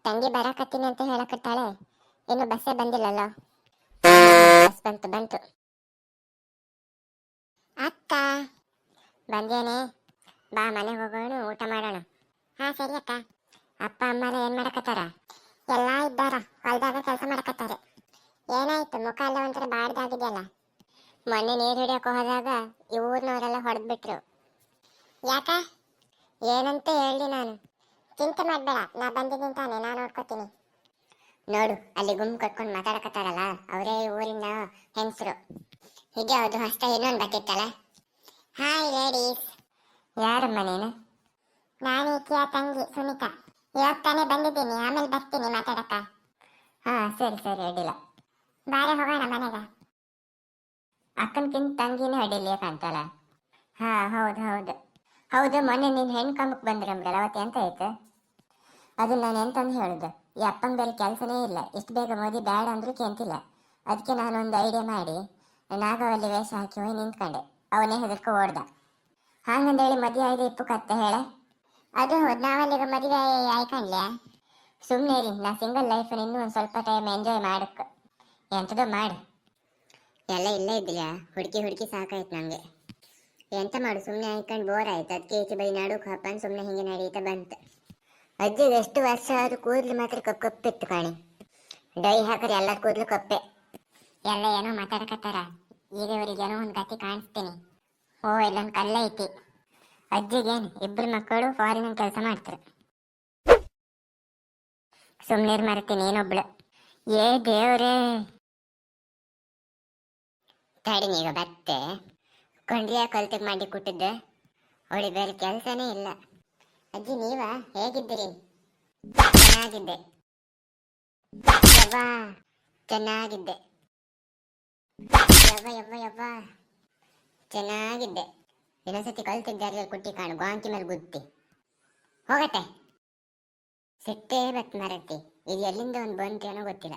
ತಂಗಿ ಬರಾಕತ್ತೀನಿ ಅಂತ ಹೇಳಕತ್ತಾಳೆ. ಇನ್ನು ಬಸ್ಸೇ ಬಂದಿಲ್ಲಲ್ಲ. ಬಸ್ ಬಂತು. ಅಕ್ಕ ಬಂದೇನೆ, ಬಾ ಮನೆಗೆ ಹೋಗೋಣ, ಊಟ ಮಾಡೋಣ. ಹಾ ಸರಿ ಅಕ್ಕ. ಅಪ್ಪ ಅಮ್ಮರ ಏನ್ ಮಾಡಕತ್ತಾರ? ಎಲ್ಲಾ ಇದ್ದಾರ, ಹೊಲ್ದಾಗ ಕೆಲಸ ಮಾಡಕತ್ತಾರೆ. ಏನಾಯ್ತು, ಮುಖ ಎಲ್ಲ ಒಂಥರ ಬಾಡ್ದಾಗಿದೆಯಲ್ಲ. ಮೊನ್ನೆ ನೀರು ಹಿಡಿಯಕ್ಕೆ ಹೋದಾಗ ಈ ಊರಿನವರೆಲ್ಲ ಹೊಡೆದ್ಬಿಟ್ರು. ಯಾಕ? ಏನಂತ ಹೇಳಿ ನಾನು? ಚಿಂತೆ ಮಾಡ್ಬೇಡ, ನಾ ಬಂದಿದ್ದೀನಿ ತಾನೆ, ನಾ ನೋಡ್ಕೋತೀನಿ. ನೋಡು, ಅಲ್ಲಿ ಗುಂಪು ಕಟ್ಕೊಂಡು ಮಾತಾಡಕತ್ತಾರಲ್ಲ, ಅವರೇ ಊರಿನ ಹೆಂಗಸರು. ಹೀಗೆ ಹೌದು, ಹೊಸ್ತ ಇನ್ನೊಂದು ಬರ್ತಿತ್ತಲ್ಲ. Hi ladies. ಯಾರಮ್ಮ ನೀನು? ನಾನು ಈಕೆಯ ತಂಗಿ ಸುನೀತಾ. ಇವಾಗ ತಾನೇ ಬಂದಿದ್ದೀನಿ, ಆಮೇಲೆ ಬರ್ತೀನಿ ಮಾತಾಡಕ್ಕ. ಹಾ ಸರಿ ಅಡ್ಡಿಲ್ಲ. ಬಾರೆ ಹೋಗೋಣ ಮನೆಗೆ. ಅಕ್ಕನಕ್ಕಿಂತ ತಂಗಿನೇ ಅಡ್ಡಿಲ್ಲ ಕಾಣ್ತಲ್ಲ. ಹಾ ಹೌದು ಮೊನ್ನೆ ನೀನು ಹೆಣ್ಣು ಕಂಬಕ್ಕೆ ಬಂದ್ರಂಬ್ರಲ್ಲ, ಅವತ್ತು ಎಂತ ಆಯ್ತು? ಅದು ನಾನು ಎಂತಂದು ಹೇಳುದು, ಈ ಅಪ್ಪನ ಬೇರೆ ಕೆಲಸನೇ ಇಲ್ಲ, ಇಷ್ಟು ಬೇಗ ಮೋದಿ ಬೇಡ ಅಂದ್ರೂ ಕೇಂತಿಲ್ಲ. ಅದಕ್ಕೆ ನಾನೊಂದು ಐಡಿಯಾ ಮಾಡಿ ನಾಗವಲ್ಲಿ ವೇಷ ಹಾಕಿ ಹೋಗಿ ನಿಂತ್ಕೊಂಡೆ. ಅವನೇ ಹೆದರ್ಕೊ ಓಡ್ದ. ಹಾಗಂದೇಳಿ ಮದುವೆ ಆಯ್ದು ಇಪ್ಪು ಕತ್ತೆ ಹೇಳೆ. ಅದು ಹೌದು, ನಾವಲ್ಲಿಗ ಮದುವೆ ಆಯ್ಕಂಡ್ಲ್ಯಾ? ಸುಮ್ಮನೆ ರೀ, ನಾ ಸಿಂಗಲ್ ಲೈಫ್ ಇನ್ನೂ ಒಂದು ಸ್ವಲ್ಪ ಟೈಮ್ ಎಂಜಾಯ್ ಮಾಡಕ್ಕೆ. ಎಂಥದೋ ಮಾಡಿ. ಎಲ್ಲ ಇಲ್ಲೇ ಇದ್ದಿಲ್ಲ, ಹುಡುಕಿ ಸಾಕಾಯ್ತು ನನಗೆ. ಎಂತ ಮಾಡು, ಸುಮ್ಮನೆ ಆಯ್ಕೊಂಡು ಬೋರ್ ಆಯ್ತು. ಅದಕ್ಕೆ ಈಚೆ ಬೈ ನಾಡುಕ್ ಹಾಕೊಂಡು ಸುಮ್ಮನೆ ಹಿಂಗೆ ನಡೀತಾ ಬಂತು. ಅಜ್ಜಿಗೆ ಎಷ್ಟು ವರ್ಷ ಆದ್ರೂ ಕೂದಲು ಮಾತ್ರ ಕಪ್ಪಿತ್ತು ಕಾಣಿ. ಡೈ ಹಾಕಿದ್ರೆ ಎಲ್ಲ ಕೂದಲು ಕಪ್ಪೆ. ಎಲ್ಲ ಏನೋ ಮಾತಾಡಕತ್ತಾರ. ಈಗ ಇವರಿಗೆ ಏನೋ ಒಂದು ಗತಿ ಕಾಣಿಸ್ತೀನಿ. ಓ, ಇಲ್ಲೊಂದು ಕಲ್ಲ ಐತಿ. ಅಜ್ಜಿಗೇನು ಇಬ್ಬರು ಮಕ್ಕಳು ಫಾರಿನ್ ಕೆಲಸ ಮಾಡ್ತಾರೆ. ಸುಮ್ಮನೆ ಮರ್ತೀನಿ ಏನೊಬ್ಳು. ಏ ದೇವ್ರೇ, ತಡಿನೀಗ ಬತ್ತೆ. ಕೊಂಡ್ರಿಯ ಕಲ್ತಿಗೆ ಮಾಡಿ ಕೊಟ್ಟಿದ್ದೆ, ಅವಳಿ ಬೇರೆ ಕೆಲಸನೇ ಇಲ್ಲ. ಅಜ್ಜಿ ನೀವ ಹೇಗಿದ್ದೀರಿ? ಚೆನ್ನಾಗಿದ್ದೆ. ಯವ್ವಾ ಚೆನ್ನಾಗಿದ್ದೆ. ಯವ್ವ ಚೆನ್ನಾಗಿದ್ದೆ. ಇನ್ನೊಂದ್ಸತಿ ಕಲ್ತಿದ್ದ ಕುಟ್ಟಿ ಕಾಣು, ಗಾಂಕಿ ಮೇಲೆ ಗುದ್ದಿ ಹೋಗತ್ತೆ. ಸಿಟ್ಟೇ ಬತ್ ಮರತಿ. ಇದು ಎಲ್ಲಿಂದ ಒಂದು ಬಂತು ಏನೋ ಗೊತ್ತಿಲ್ಲ.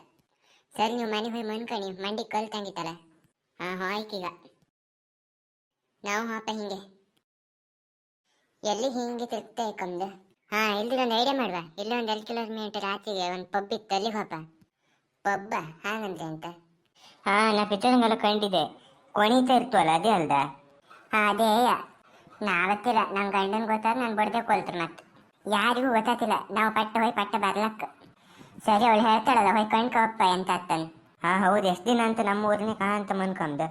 ಸರಿ, ನೀವು ಮನೆಗೆ ಹೋಗಿ ಮನ್ಕಣಿ, ಮಂಡಿ ಕಲ್ ತಂಗಿತಲ್ಲ. ಆಯ್ಕೀಗ ನಾವು ಹಾಪ ಹಿಂಗೆ ಎಲ್ಲಿ ಹಿಂಗೆ ತಿರುಗ್ತಾ ಇಕ್ಕಂದು. ಇಲ್ಲಿ ಒಂದು ಐಡಿಯಾ ಮಾಡುವ. ಇಲ್ಲಿ ಒಂದು 2 ಕಿಲೋಮೀಟರ್ ಆಚೆಗೆ ಒಂದು ಪಬ್ ಇತ್ತು, ಅಲ್ಲಿಗೆ ಹೋಪ. ಪಬ್ಬ ಹಾಗಂದ್ರೆ ಅಂತ? ನಾ ಪಿಕ್ಚರ್ಗೆಲ್ಲ ಕಂಡಿದ್ದೆ, ಕೊಣಿತಾ ಇರ್ತವಲ್ಲ, ಅದೇ ಅಲ್ದ? ಅದೇ. ನಾವತ್ತಿಲ್ಲ, ನಮ್ಮ ಗಂಡನ ಗೊತ್ತಾದ್ರೆ ನಾನು ಬಡ್ದೆ ಕೊಲ್ತಾರೆ. ಮತ್ತೆ ಯಾರಿಗೂ ಗೊತ್ತಾತಿಲ್ಲ, ನಾವು ಪಟ್ಟ ಹೋಯ್ ಪಟ್ಟ ಬರ್ಲಕ್ಕ. ಸರಿ, ಅವಳು ಹೇಳ್ತಾಳಲ್ಲ, ಹೋಯ್ ಕಣ್ಕಪ್ಪ ಎಂತ ಅತ್ತನ್. ಹೌದು, ಎಷ್ಟು ದಿನ ಅಂತ ನಮ್ಮ ಊರನ್ನೇ ಕಾಣಂತ ಮನ್ಕಂದು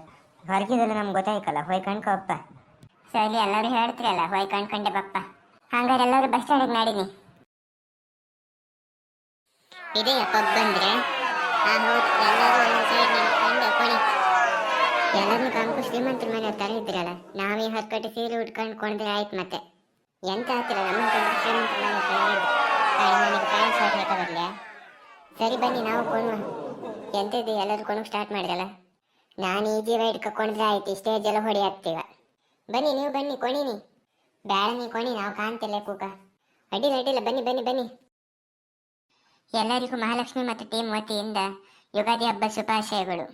ಹೊರಗಿದೆಲ್ಲ ನಮ್ಗೆ ಗೊತ್ತಾಯ್ಕಲ್ಲ, ಹೋಯ್ ಕಣ್ಕಪ್ಪ. ಸರಿ, ಎಲ್ಲರೂ ಹೇಳ್ತೀರಲ್ಲ, ಹೋಯ್ ಕಣ್ಕಂಡೆ ಬಪ್ಪ. ಹಂಗಾರೆ ಎಲ್ಲರೂ ಬಸ್ ಸ್ಟ್ಯಾಂಡಿಗೆ ನಾಡಿನಿ. ಇದೆಯಾ ಪಬ್ ಬಂದ್ರೆ? ಹೌದು, ಎಲ್ಲರೂ ಒಂದೊಂದು ಸೈಡ್ ನಿಂತ್ಕೊಂಡು ಕೊಣಿ. ಎಲ್ಲರನ್ನು ಕಾಮಕು ಶ್ರೀಮಂತರ ಮನೆ ತರ ಇದ್ರಲ್ಲ, ನಾವೇ 10 ಕಟ್ಟಿ ಸೀರೆ ಉಟ್ಕೊಂಡು ಕೊಂಡ್ರೆ ಆಯ್ತು. ಮತ್ತೆ ಎಂತ ಆಗ್ತಿಲ್ಲ, ನಮ್ಮ ಶ್ರೀಮಂತರ ಮನೆ ನನಗೆ ಪ್ಯಾಂಟ್ ಶರ್ಟ್ ಹಾಕ ಬರ್ಲಿಯಾ? ಸರಿ ಬನ್ನಿ, ನಾವು ಕೊಣುವ. ಎಂತದ್ದು ಎಲ್ಲರೂ ಕೊಣಕ್ಕೆ ಸ್ಟಾರ್ಟ್ ಮಾಡಿರಲ್ಲ. ನಾನು ಈ ಜೀವ ಹಿಡ್ಕೊಂಡ್ರೆ ಆಯ್ತು, ಸ್ಟೇಜ್ ಎಲ್ಲ ಹೊಡಿ ಹಾಕ್ತೀವ. ಬನ್ನಿ, ನೀವು ಬನ್ನಿ, ಕೊಣಿನಿ. ಬೇಡ ನೀ ಕೊಣಿ, ನಾವು ಕಾಣ್ತಿಲ್ಲ ಕೂಕ. ಅಡ್ಡಿಲ್ಲ, ಬನ್ನಿ. ಎಲ್ಲರಿಗೂ ಮಹಾಲಕ್ಷ್ಮಿ ಮತ್ತು ಟೀಮ್ ವತಿಯಿಂದ ಯುಗಾದಿ ಹಬ್ಬ ಶುಭಾಶಯಗಳು.